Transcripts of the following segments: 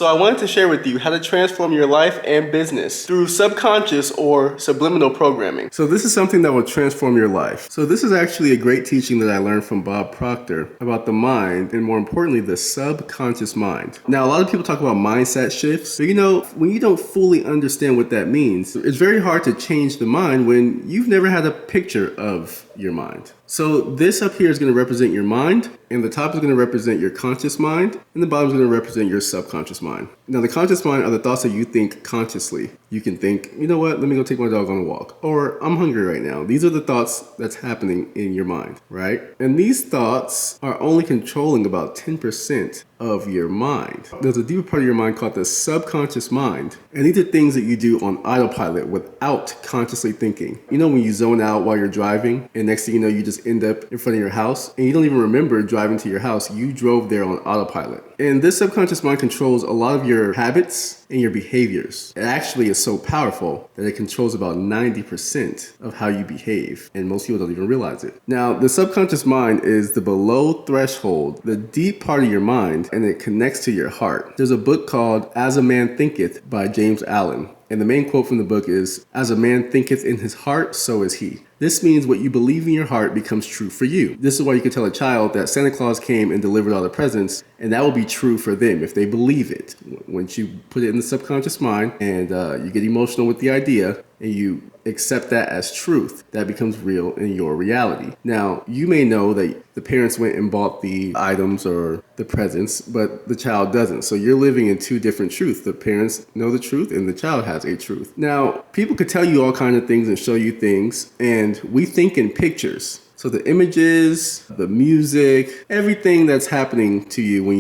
So I wanted to share with you how to transform your life and business through subconscious or subliminal programming. So this is something that will transform your life. So this is actually a great teaching that I learned from Bob Proctor about the mind, and more importantly, the subconscious mind. Now, a lot of people talk about mindset shifts, but when you don't fully understand what that means, it's very hard to change the mind when you've never had a picture of your mind. So this up here is going to represent your mind, and the top is going to represent your conscious mind, and the bottom is going to represent your subconscious mind. Now, the conscious mind are the thoughts that you think consciously. You can think, you know what, let me go take my dog on a walk, or I'm hungry right now. These are the thoughts that's happening in your mind, right? And these thoughts are only controlling about 10% of your mind. There's a deeper part of your mind called the subconscious mind, and these are things that you do on autopilot without consciously thinking. You know when you zone out while you're driving, and next thing you know, you just end up in front of your house, and you don't even remember driving to your house. You drove there on autopilot. And this subconscious mind controls a lot of your habits and your behaviors. It actually is so powerful that it controls about 90% of how you behave, and most people don't even realize it. Now, the subconscious mind is the below threshold, the deep part of your mind, and it connects to your heart. There's a book called As a Man Thinketh by James Allen. And the main quote from the book is, "As a man thinketh in his heart, so is he." This means what you believe in your heart becomes true for you. This is why you can tell a child that Santa Claus came and delivered all the presents, and that will be true for them if they believe it. Once you put it in the subconscious mind and you get emotional with the idea and you accept that as truth, that becomes real in your reality. Now, you may know that the parents went and bought the items or the presents, but the child doesn't. So you're living in two different truths. The parents know the truth and the child has a truth. Now, people could tell you all kinds of things and show you things, and we think in pictures. So the images, the music, everything that's happening to you when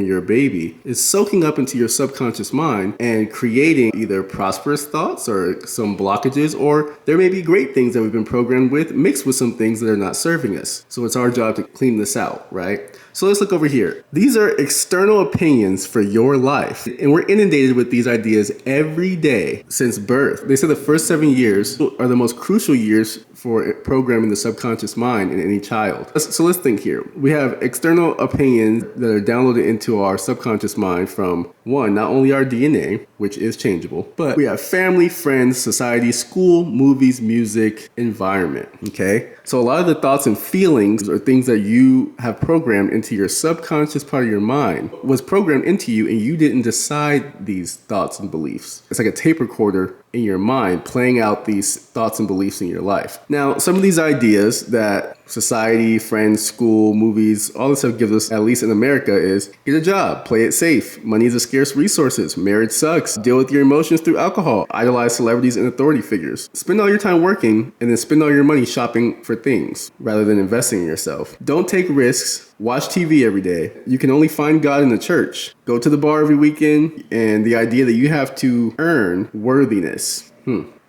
you're a baby is soaking up into your subconscious mind and creating either prosperous thoughts or some blockages, or there may be great things that we've been programmed with mixed with some things that are not serving us. So it's our job to clean this out, right? So let's look over here. These are external opinions for your life, and we're inundated with these ideas every day since birth. They say the first 7 years are the most crucial years for programming the subconscious mind in any child. So let's think here. We have external opinions that are downloaded into our subconscious mind from, one, not only our DNA, which is changeable, but we have family, friends, society, school, movies, music, environment, okay? So a lot of the thoughts and feelings are things that you have programmed into your subconscious part of your mind was programmed into you, and you didn't decide these thoughts and beliefs. It's like a tape recorder in your mind playing out these thoughts and beliefs in your life. Now, some of these ideas that society, friends, school, movies, all this stuff gives us, at least in America, is get a job, play it safe, money is a scarce resource, marriage sucks, deal with your emotions through alcohol, idolize celebrities and authority figures, spend all your time working, and then spend all your money shopping for things rather than investing in yourself. Don't take risks. Watch TV every day. You can only find God in the church. Go to the bar every weekend, and the idea that you have to earn worthiness.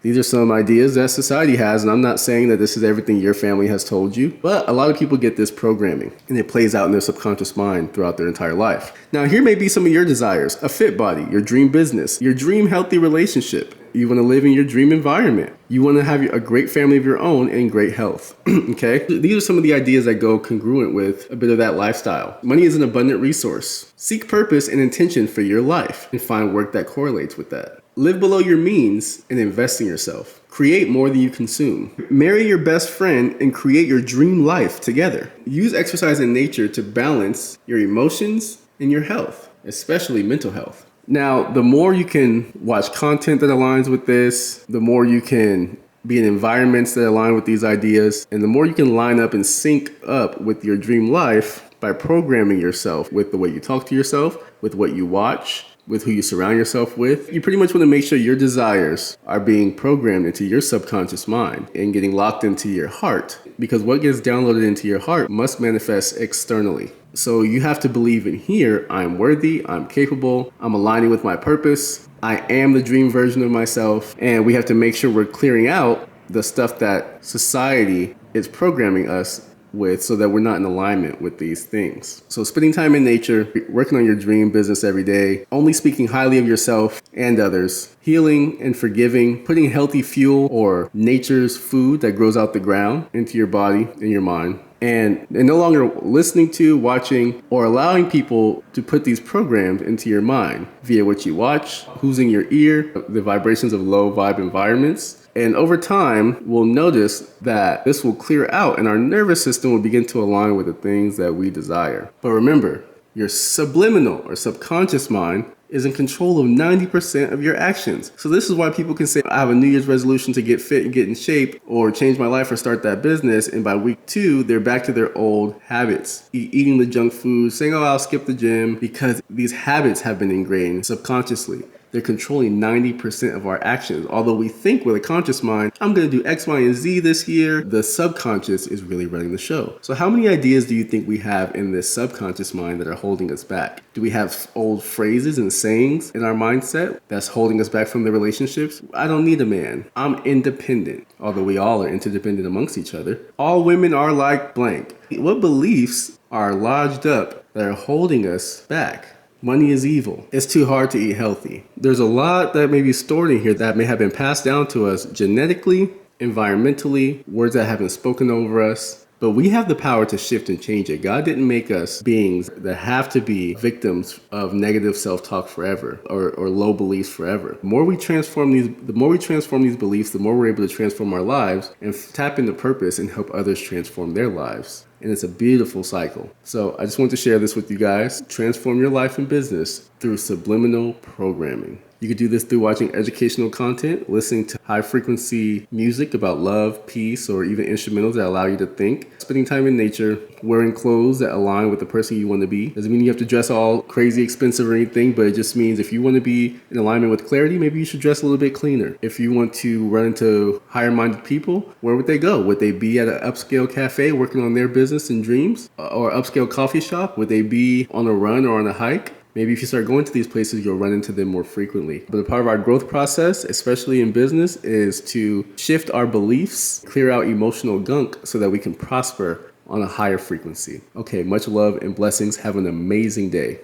These are some ideas that society has, and I'm not saying that this is everything your family has told you, but a lot of people get this programming, and it plays out in their subconscious mind throughout their entire life. Now, here may be some of your desires: a fit body, your dream business, your dream healthy relationship. You want to live in your dream environment. You want to have a great family of your own and great health. Okay? These are some of the ideas that go congruent with a bit of that lifestyle. Money is an abundant resource. Seek purpose and intention for your life and find work that correlates with that. Live below your means and invest in yourself. Create more than you consume. Marry your best friend and create your dream life together. Use exercise and nature to balance your emotions and your health, especially mental health. Now, the more you can watch content that aligns with this, the more you can be in environments that align with these ideas, and the more you can line up and sync up with your dream life by programming yourself with the way you talk to yourself, with what you watch, with who you surround yourself with. You pretty much want to make sure your desires are being programmed into your subconscious mind and getting locked into your heart, because what gets downloaded into your heart must manifest externally. So you have to believe in here, I'm worthy, I'm capable, I'm aligning with my purpose, I am the dream version of myself, and we have to make sure we're clearing out the stuff that society is programming us with so that we're not in alignment with these things. So spending time in nature, working on your dream business every day, only speaking highly of yourself and others, healing and forgiving, putting healthy fuel or nature's food that grows out the ground into your body and your mind. And no longer listening to, watching, or allowing people to put these programs into your mind via what you watch, who's in your ear, the vibrations of low vibe environments. And over time, we'll notice that this will clear out and our nervous system will begin to align with the things that we desire. But remember, your subliminal or subconscious mind is in control of 90% of your actions. So this is why people can say, I have a New Year's resolution to get fit and get in shape or change my life or start that business. And by week 2, they're back to their old habits, eating the junk food, saying, oh, I'll skip the gym, because these habits have been ingrained subconsciously. They're controlling 90% of our actions. Although we think with a conscious mind, I'm going to do X, Y, and Z this year, the subconscious is really running the show. So how many ideas do you think we have in this subconscious mind that are holding us back? Do we have old phrases and sayings in our mindset that's holding us back from the relationships? I don't need a man. I'm independent. Although we all are interdependent amongst each other. All women are like blank. What beliefs are lodged up that are holding us back? Money is evil. It's too hard to eat healthy. There's a lot that may be stored in here that may have been passed down to us genetically, environmentally, words that have been spoken over us. But we have the power to shift and change it. God didn't make us beings that have to be victims of negative self-talk forever or low beliefs forever. The more we transform these beliefs, the more we're able to transform our lives and tap into purpose and help others transform their lives. And it's a beautiful cycle. So I just want to share this with you guys. Transform your life and business through subliminal programming. You could do this through watching educational content, listening to high frequency music about love, peace, or even instrumentals that allow you to think, spending time in nature, wearing clothes that align with the person you want to be. Doesn't mean you have to dress all crazy expensive or anything, but it just means if you want to be in alignment with clarity, maybe you should dress a little bit cleaner. If you want to run into higher minded people, where would they go? Would they be at an upscale cafe working on their business and dreams? Or upscale coffee shop? Would they be on a run or on a hike? Maybe if you start going to these places, you'll run into them more frequently. But a part of our growth process, especially in business, is to shift our beliefs, clear out emotional gunk so that we can prosper on a higher frequency. Okay, much love and blessings. Have an amazing day.